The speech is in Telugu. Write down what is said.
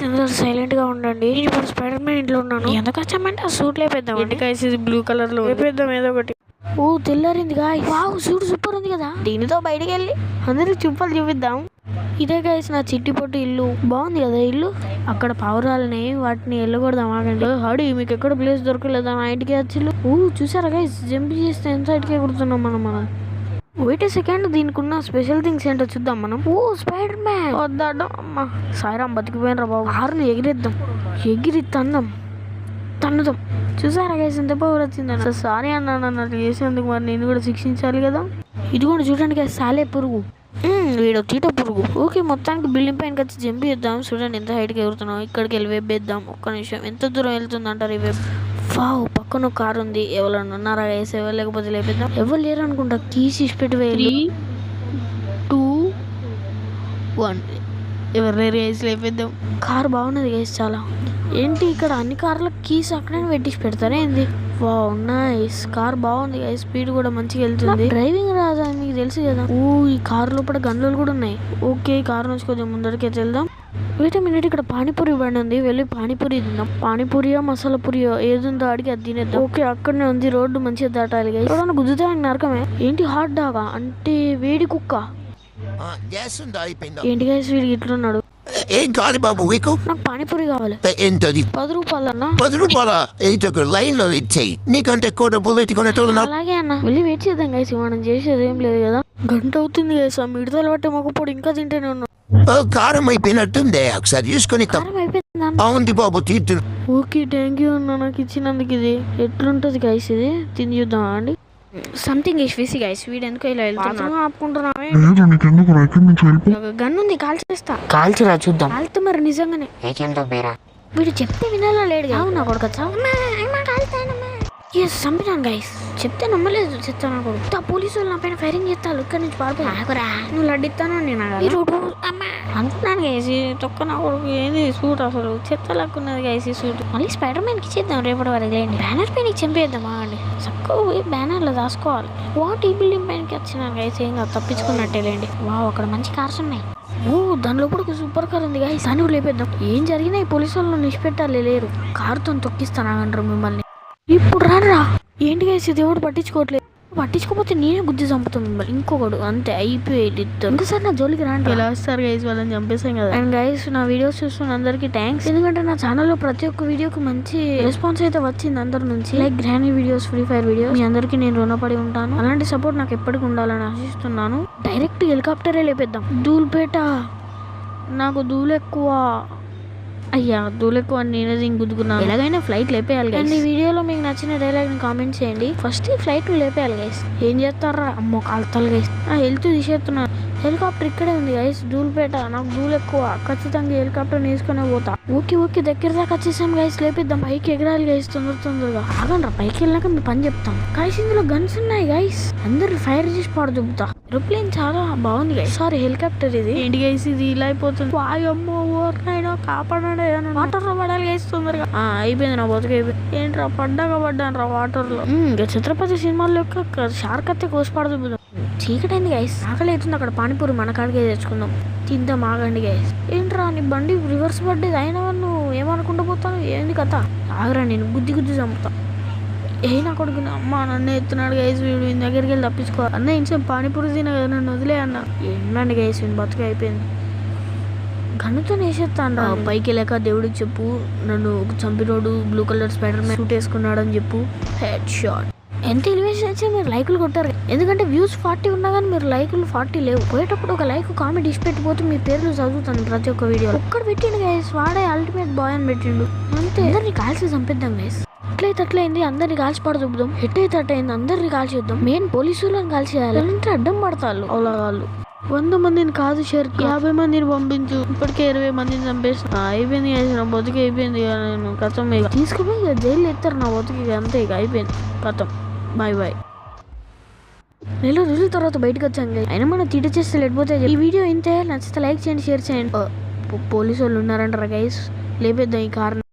అందరూ సైలెంట్ గా ఉండండి. నేను ఇప్పుడు స్పైడర్ మ్యాన్ ఇంట్లో ఉన్నాను. ఎందుకు వచ్చామంటే ఆ సూట్ లేపేద్దాం. ఇంటికి వేసేది బ్లూ కలర్ లో లేపేద్దాం ఏదో ఒకటి. ఓ తెల్లారింది గాయ్. వావ్ సూట్ సూపర్ ఉంది కదా. దీనితో బయటికి వెళ్ళి అందరికి చుప్పలు చూపిద్దాం. ఇదే గైస్ నా చిట్టి పొట్టి ఇల్లు. బాగుంది కదా ఇల్లు. అక్కడ పావురాలని వాటిని వెళ్ళకూడదాం. ఆగండి హడి మీకు ఎక్కడ ప్లేస్ దొరకలేదా నా ఇంటికి వచ్చిల్లు. చూసారా గైస్ జంప్ చేస్తే ఎంత సైడ్కి ఎగురుతున్నాం మనం. వెయిట్ ఏ సెకండ్, దీనికి ఉన్న స్పెషల్ థింగ్స్ ఏంటో చూద్దాం మనం. స్పైడర్ మ్యాన్ వద్దాడం. అమ్మ సాయిరాం బతికిపోయినరా బాబు. ఆరుని ఎగిరిద్దాం. ఎగిరి తన్నుదాం. చూసారా గైస్ ఎంత పవర్ వచ్చిందని. సారీ అన్నాను అన్నట్టు చేసేందుకు. మరి నేను కూడా శిక్షించాలి కదా. ఇది కూడా చూడండి గైస్ సాలే పురుగు. వీడు చీట పురుగు. ఓకే మొత్తానికి బిల్డింగ్ పైనకి వచ్చి జంప్ చేద్దాం. చూడండి ఎంత హైట్కి ఎగురుతున్నాం. ఇక్కడికి వెళ్ళి వెబ్ వేద్దాం. ఒక్క నిమిషం. ఎంత దూరం వెళ్తుంది అంటారు ఈ వెబ్. వావ్ పక్కన కారు ఉంది. ఎవరన్నా ఉన్నారా గైస్? ఎవరు లేకపోతే లేపేద్దాం. ఎవరు లేరు అనుకుంటా. కీస్ ఇచ్చి పెట్టి 3, 2, 1 ఎవరు లేరు గైస్ లేపేద్దాం. కారు బాగున్నది గైస్ చాలా. ఏంటి ఇక్కడ అన్ని కార్లకు కీస్ అక్కడే పెట్టించి పెడతారా ఏంది? Wow nice. కార్ బాగుంది గైస్. స్పీడ్ కూడా మంచిగా వెళ్తుంది. డ్రైవింగ్ రాదా మీకు తెలుసు కదా. ఈ కారు లోపల గన్నులు కూడా ఉన్నాయి. ఓకే కారు నుంచి కొంచెం ముందరికి వెళ్దాం. వెయిట్ మినిట్, ఇక్కడ పానీపూరి బండి ఉంది. వెళ్ళి పానీపూరి తిందాం. పానీపూరియో మసాలా పూరియో ఏది ఉందో అడిగి అది తినేద్దాం. ఓకే అక్కడనే ఉంది. రోడ్డు మంచిగా దాటాలి గైస్. ఎవరన్నా గుద్దుతా నరకమే. ఏంటి హాట్ డాగా అంటే వేడి కుక్క. ఏంటి గైస్ వీడికి ఇట్లున్నాడు. ఏం కాదు బాబు మీకు? నాకు పానీపూరి కావాలి. ఎంతది? 10 రూపాయలు అన్న. 10 రూపాయల? అయితే లైన్ లో ఇచ్చేయి. నీకంటే కూడా బుల్లెట్ కొనేటోళ్ళు. అలాగే అన్న. వెళ్ళి వెయిట్ చేద్దాం గైస్. మనం చేసేది ఏం లేదు కదా. గంట అవుతుంది గైస్. ఆ మిడతలు పట్టే మొక్కపోడు ఇంకా తింటేనే ఉన్నాం. కారం అయిపోయినట్టుందే. ఒకసారి చూసుకొని అవుంది బాబు తీర్చు. ఓకే థ్యాంక్ యూ అన్న నాకు ఇచ్చినందుకు. ఇది ఎట్లుంటది గైస్? ఇది తిని చూద్దాం అండి. Something is VC guys. వీడు ఎందుకు ఇలా వెళ్తున్నా ఆపుకుంటున్నావే. గన్ ఉంది కాల్చేస్తా. కాల్చిరా చూద్దాం. కాల్తే మరి నిజంగానే. వీడు చెప్తే వినాలా లేడు. అవునా కొడుకొచ్చా చంపినాను గైస్. చెప్తే నమ్మలేదు. చెప్తాను కొడుకు. పోలీసు వాళ్ళు నా పైన ఫైరింగ్ చేస్తాను. ఇక్కడ నుంచి పారిపోయా. నువ్వు లడ్డిస్తాను నేను అనుకున్నాను గైసి. తొక్క నా కొడుకు ఏంది సూట్ అసలు చెత్తలాక్కున్నది గైసి సూట్. మళ్ళీ స్పైడర్ మ్యాన్ కి ఇచ్చేద్దాం రేపటి వరకు. లేండి బ్యానర్ పైన చంపేద్దాం. అండి చక్కగా పోయి బ్యానర్లో దాసుకోవాలి. వాట్ ఈ బిల్డింగ్ పైనకి వచ్చినాను గైస్. ఏం కాదు తప్పించుకున్నట్టే లేండి. వావ్ అక్కడ మంచి కార్స్ ఉన్నాయి. దానిలో కూడా ఒక సూపర్ కార్ ఉంది గైస్. దాన్ని లేపేద్దాం. ఏం జరిగినా ఈ పోలీసు వాళ్ళు నిష్పెట్టాలి లేరు. కారుతో తొక్కిస్తాను అంటారు మిమ్మల్ని. ఇప్పుడు రారా. ఏంటి గైస్ దేవుడు పట్టించుకోవట్లేదు. పట్టించుకోకపోతే నేనే గుద్ది చంపుతాను మిమ్మల్ని. ఇంకొకడు అంతే అయిపోయేది. ఇంకోసారి నా జోలికి రాండి. ఎలా వస్తారు గైస్? వాళ్ళని చంపేసాం కదా. అండ్ గైస్ నా వీడియోస్ చూస్తున్న అందరికి థ్యాంక్స్. ఎందుకంటే నా ఛానల్లో ప్రతి ఒక్క వీడియోకి మంచి రెస్పాన్స్ అయితే వచ్చింది అందరి నుంచి. Like granny videos, free fire videos. మీ అందరికి నేను రుణపడి ఉంటాను. అలాంటి సపోర్ట్ నాకు ఎప్పటికి ఉండాలని ఆశిస్తున్నాను. డైరెక్ట్ హెలికాప్టరే లేపేద్దాం. ధూళిపేట నాకు ధూళి ఎక్కువ. అయ్యా దూలెక్కువ నేనే గుద్దుకున్నాను. ఎలాగైనా ఫ్లైట్ లేపేయాలి గైస్. ఈ వీడియోలో మీకు నచ్చిన డైలాగ్ ని కామెంట్ చేయండి. ఫస్ట్ ఈ ఫ్లైట్ లేపేయాలి గైస్. ఏం చేస్తారా? అమ్మో కాలుతాలు గైస్. హెల్త్ తీసేస్తున్నాను. హెలికాప్టర్ ఇక్కడే ఉంది గైస్. ధూళిపేట నాకు ధూళి ఎక్కువ. ఖచ్చితంగా హెలికాప్టర్ తీసుకునే పోతా. ఓకే దగ్గర దాకా వచ్చేసాం గైస్. లేపిద్దాం. పైకి ఎగరాలి గైస్ తొందరగా. ఆగండ్రా పైకి వెళ్ళాక మీ పని చెప్తాం గైస్. ఇందులో గన్స్ ఉన్నాయి గైస్. అందరు ఫైర్ చేసి పడదుబ్బుతా. ఏరోప్లేన్ చాలా బాగుంది గైస్. సారీ హెలికాప్టర్ ఇది. ఏంటి గైస్ ఇది ఇలా అయిపోతుంది. వాయమ్మో ఓర్నైనా కాపాడండి. వాటర్ లో పడాలి గైస్ తొందరగా. అయిపోయింది నా బతుకు అయిపోయింది. ఏంట్రా పడ్డాను రా వాటర్ లో. ఛత్రపతి సినిమాల్లో షార్క్ అత్తే కోసి పడదుబ్బుతాం. చీకటైంది గైస్. ఆకలి అవుతుంది. అక్కడ పానీపూరి మన కాడికే తెచ్చుకుందాం. తిందాం ఆగండి గైస్. ఏంట్రా నీ బండి రివర్స్ పడ్డేది. అయినా నువ్వు ఏమనుకుంటూ పోతాను. ఏంది కథ? ఆగరా నేను గుద్ది చంపుతా. నా కొడుకు అమ్మ నన్ను ఎత్తున్నాడు గైస్. వీడు ఈయన దగ్గరికి వెళ్ళి తప్పించుకో. అన్న ఇంచం పానీపూరి తిన కదా నన్ను వదిలే అన్న. ఏంటండి గైస్ వీని బతుకు అయిపోయింది. గన్నుతో వేసేస్తాను. పైకి వెళ్ళాక దేవుడికి చెప్పు నన్ను చంపినోడు blue colour spider man suit వేసుకున్నాడు అని చెప్పు. Head shot. ఎంత ఎలివేషన్ వచ్చి మీరు లైకులు కొట్టారు. ఎందుకంటే వ్యూస్ 40 ఉన్నా కానీ మీరు లైకులు 40 లేవు. పోయేటప్పుడు ఒక లైక్ కామెంట్ ఇచ్చి పెట్టిపోతే మీ పేర్లు చదువుతాను ప్రతి ఒక్క వీడియో. ఒక్కడ పెట్టిండు గైస్. వాడే అల్టిమేట్ బాయ్ అని పెట్టిండు. అంతే. అందరినీ కాల్చి చంపిద్దాం గైస్. ఎట్లయితే అట్లయింది. అందరినీ కాల్చి పడదుద్దాం. ఎట్టయితే అట్టయింది. అందరినీ కాల్చేద్దాం. మెయిన్ పోలీసులను కాల్చేయాలి. అంటే అడ్డం పడతారు అవలాగాళ్ళు. 100 మందిని కాదు షేర్ 50 మందిని పంపించు. ఇప్పటికే 20 మందిని చంపేసిన. అయిపోయింది నా బతుకు అయిపోయింది. నేను కథం ఇక తీసుకుపోయి జైలు ఎత్తారు నా బతుకు. అంతే ఇక అయిపోయింది కథం. బాయ్. నెల రోజుల తర్వాత బయటకు వచ్చాం. అయినా మనం తీట చేస్తే లేకపోతే ఈ వీడియో ఇంతే. నచ్చితే లైక్ చేయండి, షేర్ చేయండి. పోలీసు వాళ్ళు ఉన్నారంటారా గైస్? లేపేద్దాం ఈ కారణం.